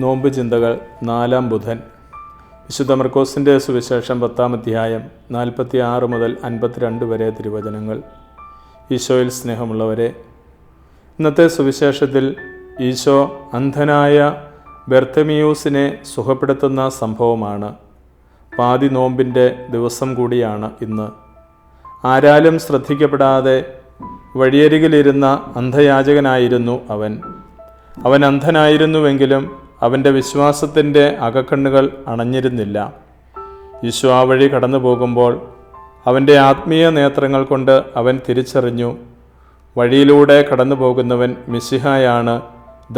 നോമ്പ് ചിന്തകൾ 4-ാം ബുധൻ. വിശുദ്ധ മർക്കോസിൻ്റെ സുവിശേഷം 10-ാം അധ്യായം 46 മുതൽ 52 വരെ തിരുവചനങ്ങൾ. ഈശോയിൽ സ്നേഹമുള്ളവരെ, ഇന്നത്തെ സുവിശേഷത്തിൽ ഈശോ അന്ധനായ ബർത്തമിയൂസിനെ സുഖപ്പെടുത്തുന്ന സംഭവമാണ്. പാതി നോമ്പിൻ്റെ ദിവസം കൂടിയാണ് ഇന്ന്. ആരാലും ശ്രദ്ധിക്കപ്പെടാതെ വഴിയരികിലിരുന്ന അന്ധയാചകനായിരുന്നു അവൻ അന്ധനായിരുന്നുവെങ്കിലും അവൻ്റെ വിശ്വാസത്തിൻ്റെ അകക്കണ്ണുകൾ അണഞ്ഞിരുന്നില്ല. ഈശോ ആ വഴി കടന്നു പോകുമ്പോൾ അവൻ്റെ ആത്മീയ നേത്രങ്ങൾ കൊണ്ട് അവൻ തിരിച്ചറിഞ്ഞു, വഴിയിലൂടെ കടന്നു പോകുന്നവൻ മിശിഹായാണ്,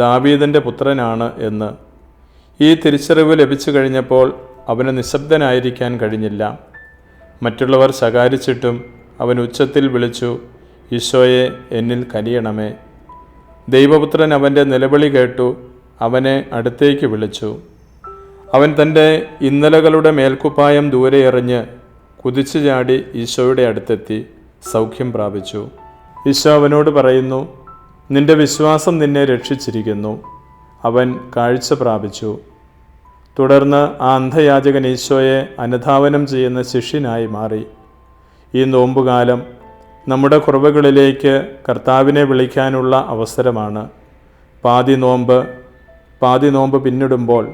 ദാവീദിൻ്റെ പുത്രനാണ് എന്ന്. ഈ തിരിച്ചറിവ് ലഭിച്ചു കഴിഞ്ഞപ്പോൾ അവന് നിശബ്ദനായിരിക്കാൻ കഴിഞ്ഞില്ല. മറ്റുള്ളവർ ശകാരിച്ചിട്ടും അവൻ ഉച്ചത്തിൽ വിളിച്ചു, ഈശോയെ, എന്നിൽ കനിയണമേ. ദൈവപുത്രൻ അവൻ്റെ നിലവിളി കേട്ടു അവനെ അടുത്തേക്ക് വിളിച്ചു. അവൻ തൻ്റെ ഇന്നലകളുടെ മേൽക്കുപ്പായം ദൂരെ എറിഞ്ഞ് കുതിച്ചു ചാടി ഈശോയുടെ അടുത്തെത്തി സൗഖ്യം പ്രാപിച്ചു. ഈശോ അവനോട് പറയുന്നു, നിന്റെ വിശ്വാസം നിന്നെ രക്ഷിച്ചിരിക്കുന്നു. അവൻ കാഴ്ച പ്രാപിച്ചു. തുടർന്ന് ആ അന്ധയാചകൻ ഈശോയെ അനുധാവനം ചെയ്യുന്ന ശിഷ്യനായി മാറി. ഈ നോമ്പുകാലം നമ്മുടെ കുറവുകളിലേക്ക് കർത്താവിനെ വിളിക്കാനുള്ള അവസരമാണ്. പാതി നോമ്പ് പിന്നിടുമ്പോൾ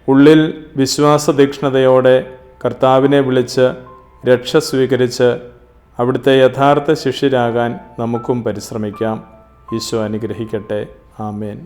ഉള്ളിൽ വിശ്വാസ തീക്ഷ്ണതയോടെ കർത്താവിനെ വിളിച്ച് രക്ഷ സ്വീകരിച്ച് അവിടുത്തെ യഥാർത്ഥ ശിഷ്യരാകാൻ നമുക്കും പരിശ്രമിക്കാം. ഈശോ അനുഗ്രഹിക്കട്ടെ. ആമേൻ.